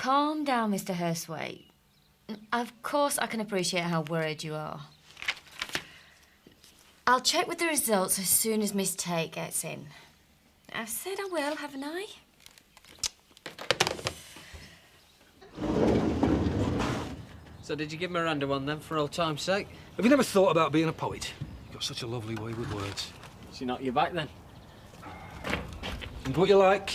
calm down, Mr. Hurstwaite. Of course I can appreciate how worried you are. I'll check with the results as soon as Miss Tate gets in. I've said I will, haven't I? So did you give Miranda one then, for old time's sake? Have you never thought about being a poet? You've got such a lovely way with words. She knocked you back then? And what you like?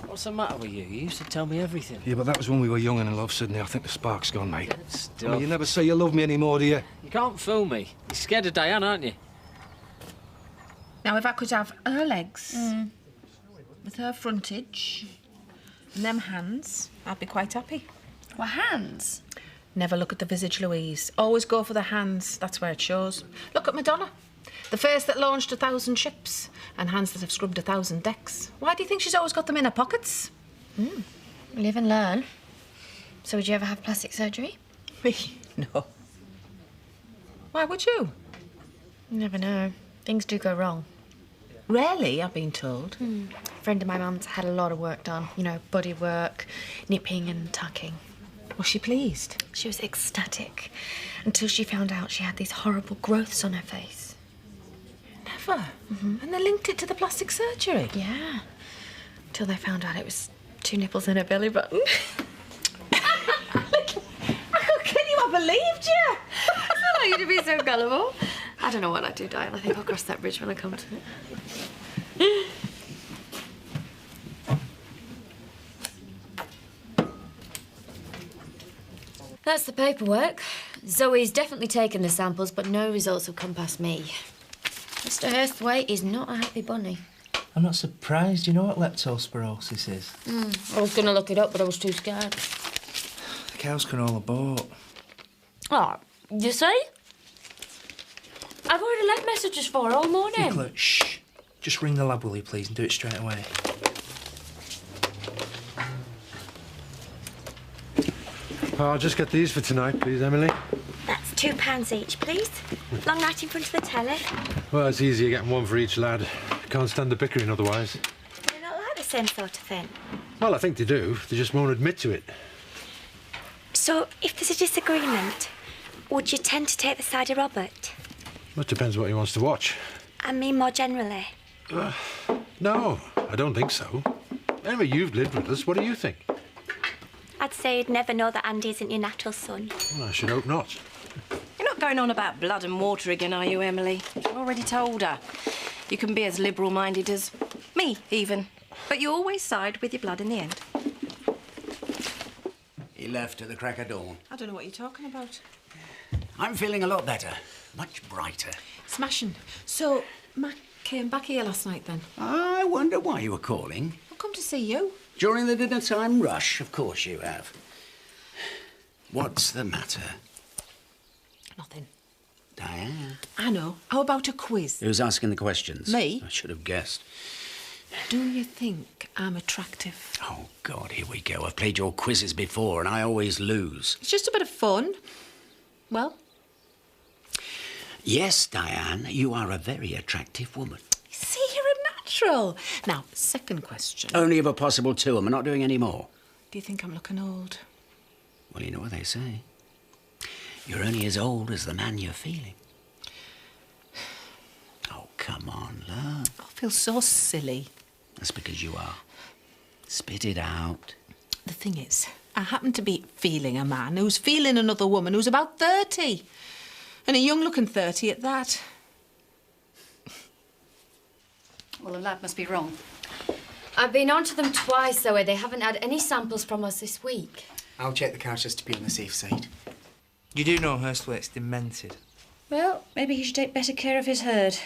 What's the matter with you? You used to tell me everything. Yeah, but that was when we were young and in love, Sydney. I think the spark's gone, mate. Good stuff. I mean, you never say you love me anymore, do you? You can't fool me. You're scared of Diane, aren't you? Now, if I could have her legs with her frontage and them hands, I'd be quite happy. What, hands? Never look at the visage, Louise. Always go for the hands. That's where it shows. Look at Madonna. The face that launched 1,000 ships and hands that have scrubbed 1,000 decks. Why do you think she's always got them in her pockets? Live and learn. So would you ever have plastic surgery? Me? No. Why would you? You never know. Things do go wrong. Rarely, I've been told. A friend of my mum's had a lot of work done. You know, body work, nipping and tucking. Was she pleased? She was ecstatic until she found out she had these horrible growths on her face. Never. And they linked it to the plastic surgery? Yeah. Until they found out it was 2 nipples and a belly button. How can you have believed you? I don't know you to be so gullible. I don't know what I'd do, Diane. I think I'll cross that bridge when I come to it. That's the paperwork. Zoe's definitely taken the samples, but no results have come past me. Mr. Hurstwaite is not a happy bunny. I'm not surprised. You know what leptospirosis is? I was going to look it up, but I was too scared. The cows can all abort. Oh, you see? I've already left messages for her all morning. Nicola, shh. Just ring the lab, will you, please, and do it straight away. I'll just get these for tonight, please, Emily. That's £2 each, please. Long night in front of the telly. Well, it's easier getting one for each lad. Can't stand the bickering otherwise. They don't like the same sort of thing. Well, I think they do. They just won't admit to it. So, if there's a disagreement, would you tend to take the side of Robert? Well, it depends what he wants to watch. I mean more generally. No, I don't think so. Anyway, you've lived with us. What do you think? I'd say you'd never know that Andy isn't your natural son. Well, I should hope not. You're not going on about blood and water again, are you, Emily? I've already told her. You can be as liberal-minded as me, even. But you always side with your blood in the end. He left at the crack of dawn. I don't know what you're talking about. I'm feeling a lot better. Much brighter. Smashing. So, Mac came back here last night, then? I wonder why you were calling. I've come to see you. During the dinner time rush, of course you have. What's the matter? Nothing. Diane? I know. How about a quiz? Who's asking the questions? Me? I should have guessed. Do you think I'm attractive? Oh, God, here we go. I've played your quizzes before and I always lose. It's just a bit of fun. Well? Yes, Diane, you are a very attractive woman. See, you're a natural. Now, second question. Only of a possible two, and we're not doing any more. Do you think I'm looking old? Well, you know what they say. You're only as old as the man you're feeling. Oh, come on, love. I feel so silly. That's because you are. Spit it out. The thing is, I happen to be feeling a man who's feeling another woman who's about 30. And a young-looking 30 at that. Well, the lab must be wrong. I've been on to them twice, Zoe. They haven't had any samples from us this week. I'll check the couch just to be on the safe side. You do know Hurstwaite's demented. Well, maybe he should take better care of his herd.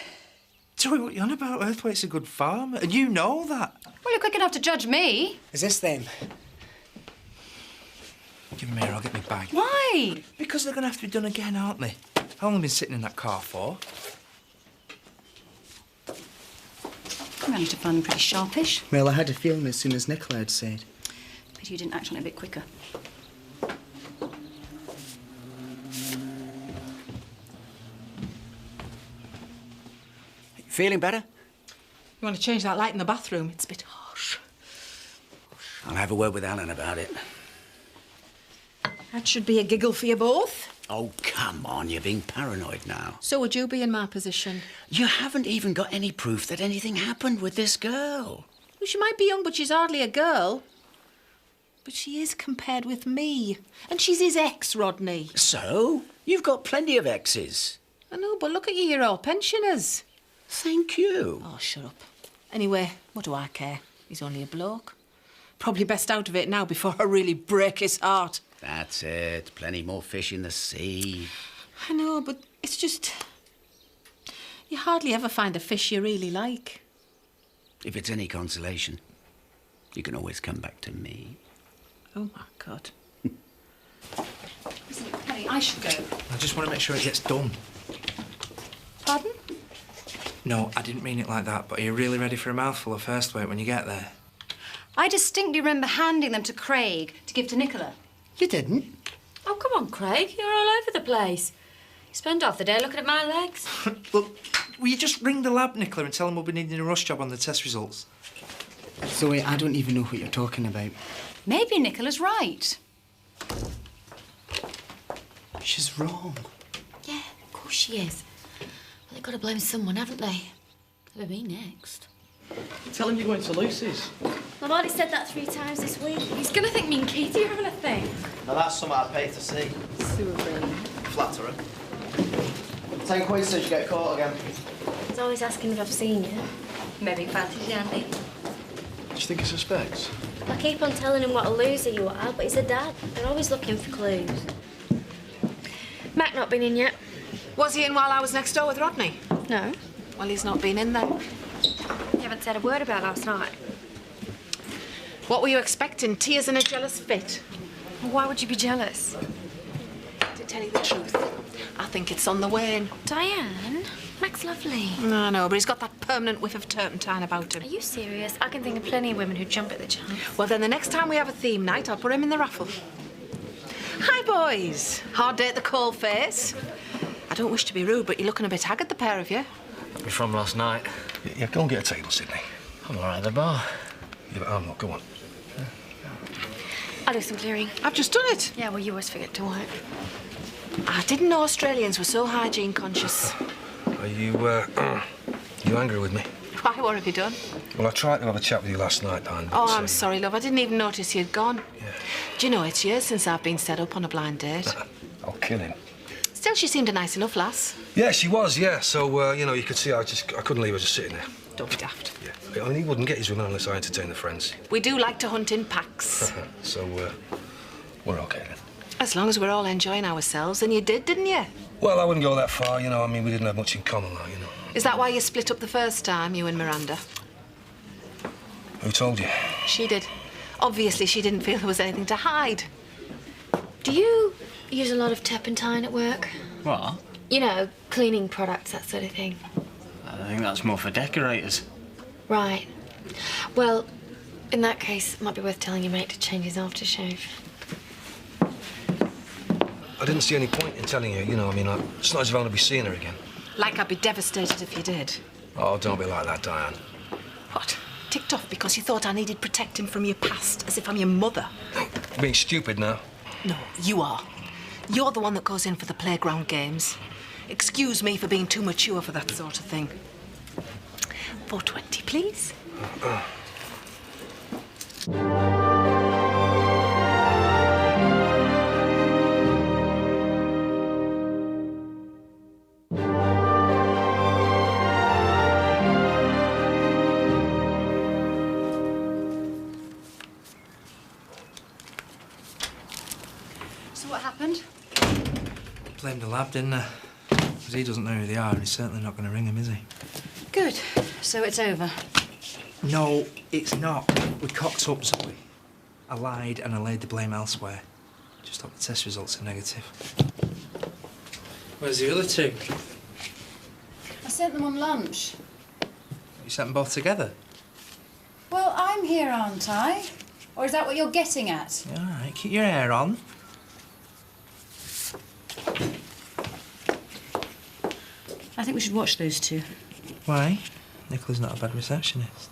Sorry, what you on about? Hurstwaite's a good farmer, and you know that. Well, you're quick enough to judge me. Is this them? Give me here, I'll get my bag. Why? Because they're going to have to be done again, aren't they? I've only been sitting in that car for. I managed to find them pretty sharpish. Well, I had a feeling as soon as Nicola had said. But you didn't act on it a bit quicker. Feeling better? You want to change that light in the bathroom? It's a bit harsh. I'll have a word with Alan about it. That should be a giggle for you both. Oh, come on, you're being paranoid now. So would you be in my position? You haven't even got any proof that anything happened with this girl. Well, she might be young, but she's hardly a girl. But she is compared with me. And she's his ex, Rodney. So? You've got plenty of exes. I know, but look at you, you're all pensioners. Thank you. Oh, shut up. Anyway, what do I care? He's only a bloke. Probably best out of it now before I really break his heart. That's it. Plenty more fish in the sea. I know, but it's just... You hardly ever find a fish you really like. If it's any consolation, you can always come back to me. Oh, my God. Listen, Kelly, I should go. I just want to make sure it gets done. Pardon? No, I didn't mean it like that, but are you really ready for a mouthful of first weight when you get there? I distinctly remember handing them to Craig to give to Nicola. You didn't? Oh, come on, Craig. You're all over the place. You spend half the day looking at my legs. Look, will you just ring the lab, Nicola, and tell them we'll be needing a rush job on the test results? Zoe, I don't even know what you're talking about. Maybe Nicola's right. She's wrong. Yeah, of course she is. Well, they've got to blame someone, haven't they? It'll be me next. Tell him you're going to Lucy's. I've already said that 3 times this week. He's going to think me and Katie are having a thing. Now that's something I'd pay to see. Flatterer. 10 quid says you get caught again. He's always asking if I've seen you. Maybe fancy Andy. Do you think he suspects? I keep on telling him what a loser you are, but he's a dad. They're always looking for clues. Mac not been in yet? Was he in while I was next door with Rodney? No. Well, he's not been in then. You haven't said a word about last night. What were you expecting? Tears and a jealous fit? Why would you be jealous? To tell you the truth, I think it's on the wane. Diane, Mac's lovely. No, no, but he's got that permanent whiff of turpentine about him. Are you serious? I can think of plenty of women who'd jump at the chance. Well, then the next time we have a theme night, I'll put him in the raffle. Hi, boys. Hard day at the coal face. I don't wish to be rude, but you're looking a bit haggard, the pair of you. You're from last night. Yeah, go and get a table, Sydney. I'm all right at the bar. Yeah, but I'm not. Go on. I'll do some clearing. I've just done it. Yeah, well, you always forget to work. I didn't know Australians were so hygiene conscious. Are you, you angry with me? Why, what have you done? Well, I tried to have a chat with you last night, Diane. Oh, I'm sorry, love. I didn't even notice you'd gone. Yeah. Do you know, it's years since I've been set up on a blind date. I'll kill him. Still, she seemed a nice enough lass. Yeah, she was, yeah. So, you know, you could see I couldn't leave her just sitting there. Don't be daft. Yeah. I mean, he wouldn't get his women unless I entertain the friends. We do like to hunt in packs. So, we're okay then. As long as we're all enjoying ourselves, and you did, didn't you? Well, I wouldn't go that far, you know. I mean, we didn't have much in common, like, you know. Is that why you split up the first time, you and Miranda? Who told you? She did. Obviously, she didn't feel there was anything to hide. Do you use a lot of turpentine at work? What? You know, cleaning products, that sort of thing. I think that's more for decorators. Right. Well, in that case, it might be worth telling your mate to change his aftershave. I didn't see any point in telling you, you know. I mean, it's not as if I'm going to be seeing her again. Like I'd be devastated if you did. Oh, don't be like that, Diane. What? Ticked off because you thought I needed protecting from your past, as if I'm your mother? You're being stupid now. No, you are. You're the one that goes in for the playground games. Excuse me for being too mature for that sort of thing. 420, please. So what happened? Blamed the lab, didn't I? Because he doesn't know who they are, and he's certainly not going to ring him, is he? Good. So it's over. No, it's not. We cocked up, Zoe. I lied and I laid the blame elsewhere. Just hope the test results are negative. Where's the other two? I sent them on lunch. You sent them both together? Well, I'm here, aren't I? Or is that what you're getting at? All right, keep your hair on. I think we should watch those two. Why? Nicola's not a bad receptionist.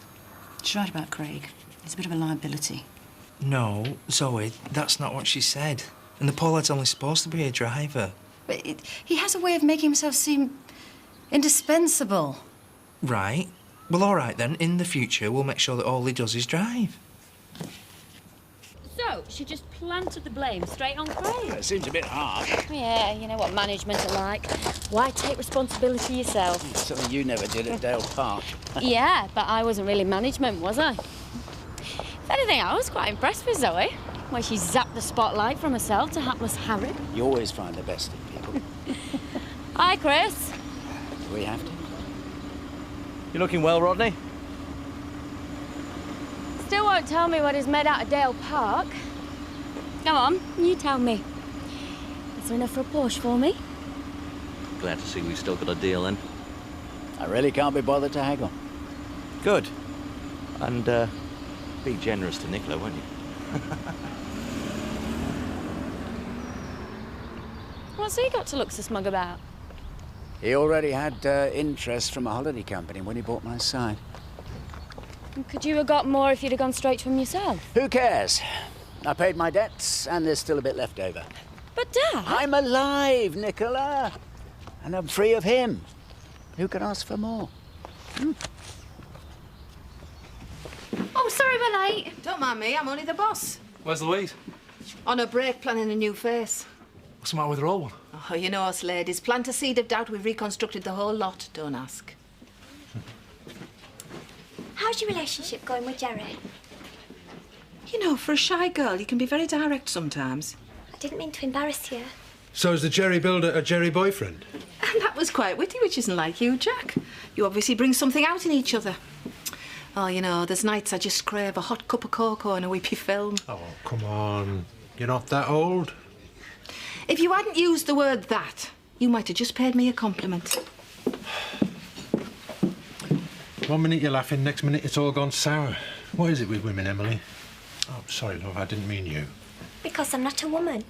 She's right about Craig. He's a bit of a liability. No, Zoe, that's not what she said. And the poor lad's only supposed to be a driver. But he has a way of making himself seem indispensable. Right. Well, all right then. In the future, we'll make sure that all he does is drive. So, she just planted the blame straight on Craig. It seems a bit harsh. Yeah, you know what management are like. Why take responsibility yourself? It's something you never did at Dale Park. Yeah, but I wasn't really management, was I? If anything, I was quite impressed with Zoe. Where she zapped the spotlight from herself to hapless Harry. You always find the best in people. Hi, Chris. Do we have to? You're looking well, Rodney. Still won't tell me what he's made out of Dale Park. Come on, you tell me. Is there enough for a Porsche for me? Glad to see we've still got a deal then. I really can't be bothered to haggle. Good. And, be generous to Nicola, won't you? What's he got to look so smug about? He already had interest from a holiday company when he bought my side. Could you have got more if you'd have gone straight to him yourself? Who cares? I paid my debts, and there's still a bit left over. But, Dad... I'm alive, Nicola. And I'm free of him. Who can ask for more? Oh, sorry we're late. Don't mind me, I'm only the boss. Where's Louise? On a break, planning a new face. What's the matter with her old one? Oh, you know us ladies. Plant a seed of doubt, we've reconstructed the whole lot. Don't ask. How's your relationship going with Jerry? You know, for a shy girl, you can be very direct sometimes. I didn't mean to embarrass you. So is the Jerry builder a Jerry boyfriend? And that was quite witty, which isn't like you, Jack. You obviously bring something out in each other. Oh, you know, there's nights I just crave a hot cup of cocoa and a weepy film. Oh, come on. You're not that old. If you hadn't used the word that, you might have just paid me a compliment. 1 minute you're laughing, next minute it's all gone sour. What is it with women, Emily? Oh, sorry, love, I didn't mean you. Because I'm not a woman.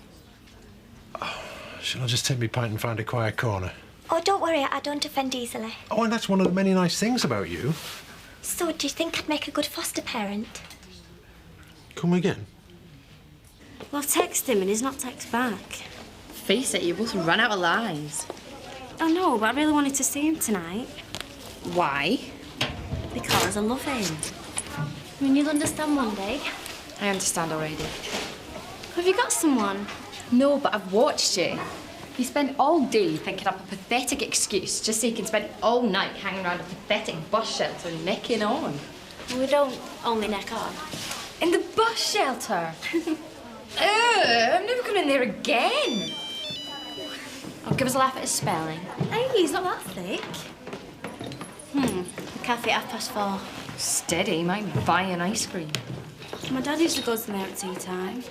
Shall I just take me pint and find a quiet corner? Oh, don't worry, I don't offend easily. Oh, and that's one of the many nice things about you. So, do you think I'd make a good foster parent? Come again? Well, I've texted him and he's not texted back. Face it, you both ran out of lies. Oh, no, but I really wanted to see him tonight. Why? Because I love him. I mean, you'll understand one day. I understand already. Have you got someone? No, but I've watched you. You spend all day thinking up a pathetic excuse just so you can spend all night hanging around a pathetic bus shelter necking on. We don't only neck on. In the bus shelter? I'm never coming in there again. Oh, give us a laugh at his spelling. Hey, he's not that thick. Cafe at 4:30. Steady, he might be buying ice cream. My dad usually goes there at tea time.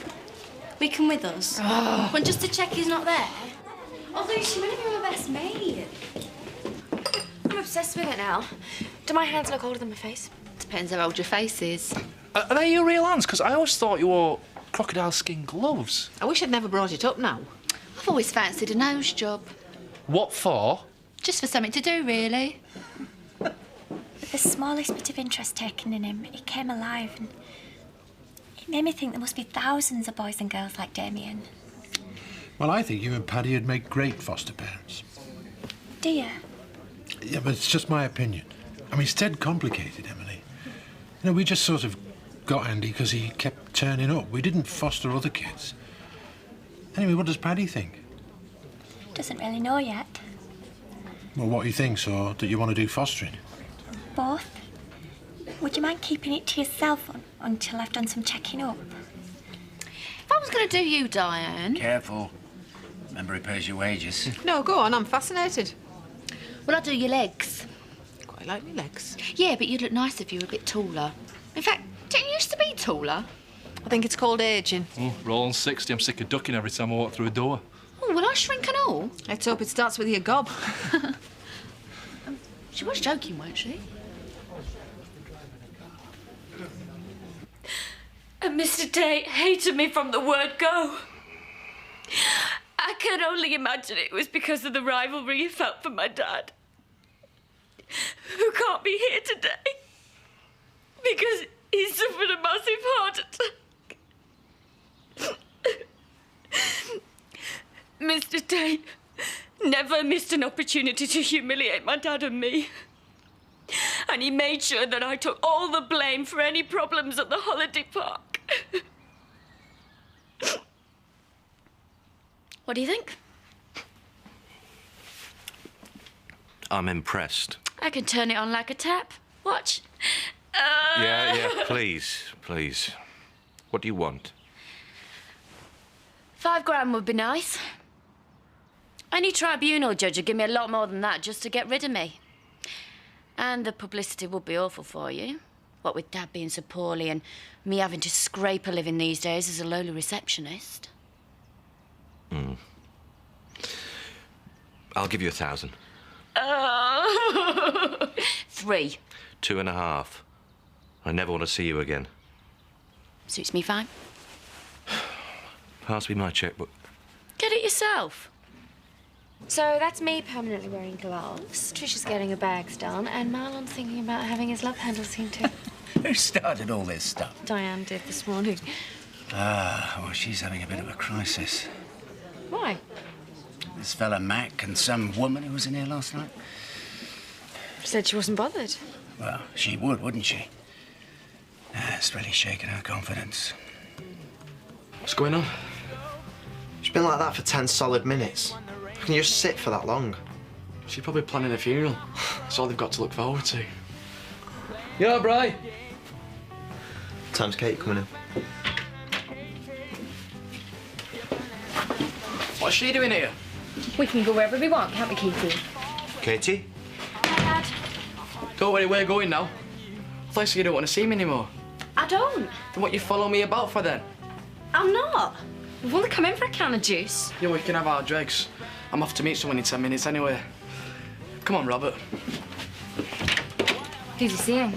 We come with us. Oh. Well, just to check he's not there. Although she might be my best mate. I'm obsessed with it now. Do my hands look older than my face? Depends how old your face is. Are they your real hands? Because I always thought you wore crocodile skin gloves. I wish I'd never brought it up now. I've always fancied a nose job. What for? Just for something to do, really. With the smallest bit of interest taken in him, he came alive and it made me think there must be thousands of boys and girls like Damien. Well, I think you and Paddy would make great foster parents. Do you? Yeah, but it's just my opinion. I mean, it's dead complicated, Emily. You know, we just sort of got Andy because he kept turning up. We didn't foster other kids. Anyway, what does Paddy think? Doesn't really know yet. Well, what he thinks, or that you want to do fostering? Both. Would you mind keeping it to yourself until I've done some checking up? If I was going to do you, Diane... Careful. Remember, he pays your wages. No, go on, I'm fascinated. Well, I'll do your legs. Quite like me legs. Yeah, but you'd look nice if you were a bit taller. In fact, didn't you used to be taller? I think it's called ageing. Oh, rolling 60. I'm sick of ducking every time I walk through a door. Oh, will I shrink and all? Let's hope it starts with your gob. She was joking, weren't she? And Mr. Tate hated me from the word go. I can only imagine it was because of the rivalry he felt for my dad, who can't be here today because he suffered a massive heart attack. Mr. Tate never missed an opportunity to humiliate my dad and me. And he made sure that I took all the blame for any problems at the holiday park. What do you think? I'm impressed. I can turn it on like a tap. Watch. Yeah, please. What do you want? £5 would be nice. Any tribunal judge would give me a lot more than that just to get rid of me. And the publicity would be awful for you. What with Dad being so poorly and me having to scrape a living these days as a lowly receptionist. I'll give you 1,000. 3. 2.5. I never want to see you again. Suits me fine. Pass me my checkbook. Get it yourself. So that's me permanently wearing gloves, Trisha's getting her bags done, and Marlon's thinking about having his love handle seen to. Who started all this stuff? Diane did this morning. Well, she's having a bit of a crisis. Why? This fella Mac and some woman who was in here last night. Said she wasn't bothered. Well, she would, wouldn't she? It's really shaken her confidence. What's going on? She's been like that for 10 solid minutes. How can you just sit for that long? She's probably planning a funeral. That's all they've got to look forward to. You all right, Bri? Time's Kate coming in. What's she doing here? We can go wherever we want, can't we, Katie? Katie? Dad. Don't worry, we're going now. I thought you don't want to see me anymore. I don't. Then what you follow me about for then? I'm not. We've only come in for a can of juice. Yeah, we can have our dregs. I'm off to meet someone in 10 minutes anyway. Come on, Robert. Who's he seeing?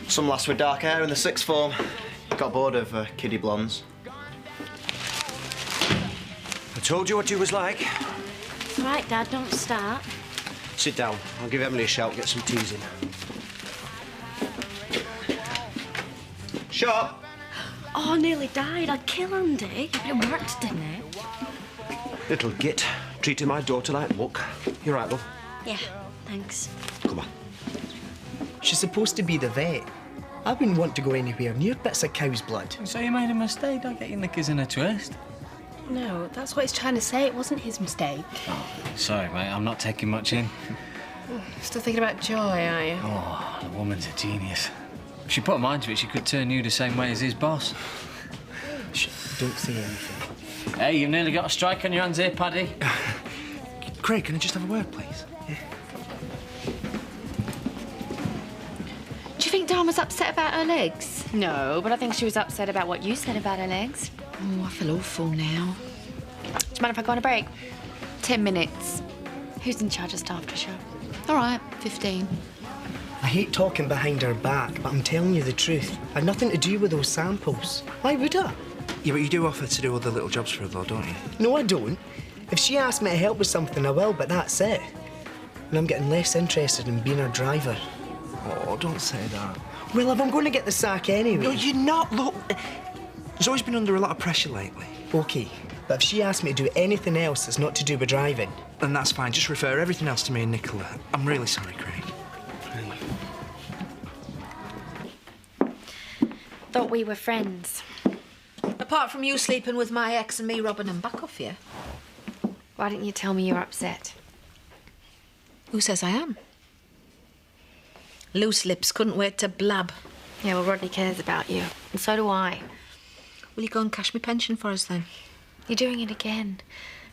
Some lass with dark hair in the 6th form. Got bored of kiddie blondes. I told you what you was like. All right, Dad, don't start. Sit down. I'll give Emily a shout, get some teas in. Shut up! Oh, nearly died. I'd kill Andy. But it worked, didn't it? Little git. Treating my daughter like muck. You right, love? Yeah, thanks. Come on. She's supposed to be the vet. I wouldn't want to go anywhere near bits of cow's blood. So you made a mistake, don't get your knickers in a twist. No, that's what he's trying to say. It wasn't his mistake. Sorry, mate, I'm not taking much in. Still thinking about Joy, are you? Oh, the woman's a genius. If she put her mind to it, she could turn you the same way as his boss. Shh, don't say anything. Hey, you've nearly got a strike on your hands here, Paddy. Craig, can I just have a word, please? Do you think Dawn was upset about her legs? No, but I think she was upset about what you said about her legs. Oh, I feel awful now. Do you mind if I go on a break? 10 minutes. Who's in charge of staff, Trisha? All right, 15. I hate talking behind her back, but I'm telling you the truth. I had nothing to do with those samples. Why would I? Yeah, but you do offer to do other little jobs for her, though, don't you? No, I don't. If she asks me to help with something, I will, but that's it. And I'm getting less interested in being her driver. Oh, don't say that. Well, if I'm going to get the sack anyway... No, you're not. Look, Zoe's been under a lot of pressure lately. OK, but if she asks me to do anything else that's not to do with driving... Then that's fine. Just refer everything else to me and Nicola. I'm really sorry, Craig. Thought we were friends. Apart from you sleeping with my ex and me robbing him back off you. Why didn't you tell me you were upset? Who says I am? Loose lips couldn't wait to blab. Yeah, well, Rodney cares about you, and so do I. Will you go and cash me pension for us then? You're doing it again.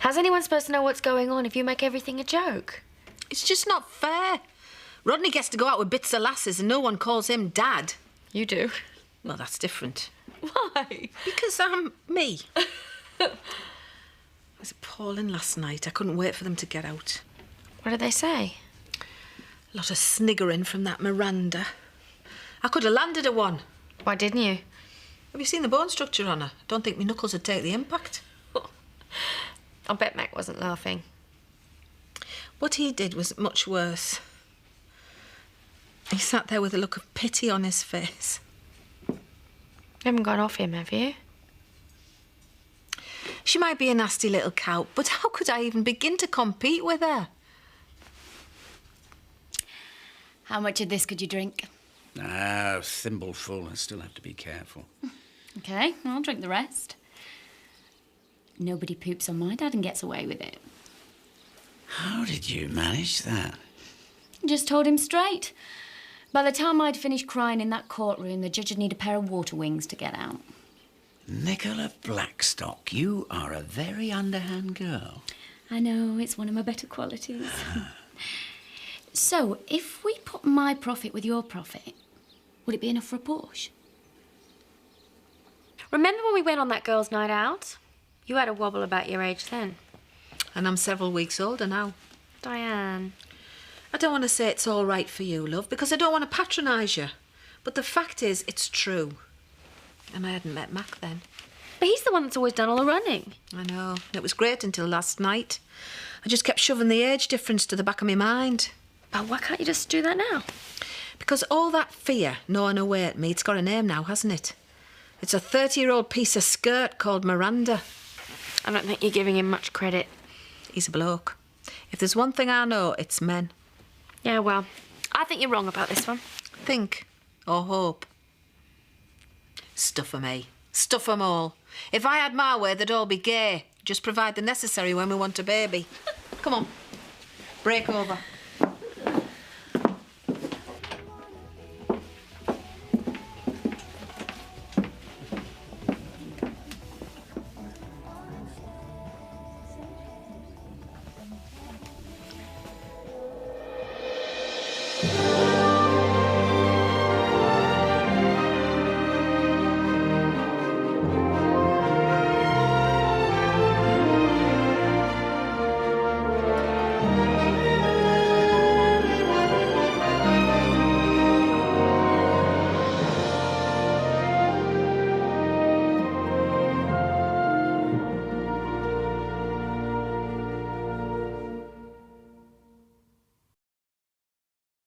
How's anyone supposed to know what's going on if you make everything a joke? It's just not fair. Rodney gets to go out with bits of lasses and no one calls him Dad. You do. Well, that's different. Why? Because I'm me. It was appalling last night. I couldn't wait for them to get out. What did they say? A lot of sniggering from that Miranda. I could have landed her one. Why didn't you? Have you seen the bone structure on her? Don't think my knuckles would take the impact. I'll bet Mac wasn't laughing. What he did was much worse. He sat there with a look of pity on his face. You haven't got off him, have you? She She might be a nasty little cow, but how could I even begin to compete with her? How much of this could you drink? Ah, thimbleful. I still have to be careful. OK, I'll drink the rest. Nobody poops on my dad and gets away with it. How did you manage that? Just told him straight. By the time I'd finished crying in that courtroom, the judge would need a pair of water wings to get out. Nicola Blackstock, you are a very underhand girl. I know, it's one of my better qualities. So, if we put my profit with your profit, would it be enough for a Porsche? Remember when we went on that girls' night out? You had a wobble about your age then. And I'm several weeks older now. Diane. I don't want to say it's all right for you, love, because I don't want to patronise you. But the fact is, it's true. And I hadn't met Mac then. But he's the one that's always done all the running. I know. It was great until last night. I just kept shoving the age difference to the back of my mind. But why can't you just do that now? Because all that fear gnawing away at me, it's got a name now, hasn't it? It's a 30-year-old piece of skirt called Miranda. I don't think you're giving him much credit. He's a bloke. If there's one thing I know, it's men. Yeah, well, I think you're wrong about this one. Think or hope. Stuff 'em, eh? Stuff 'em all. If I had my way, they'd all be gay. Just provide the necessary when we want a baby. Come on. Break over.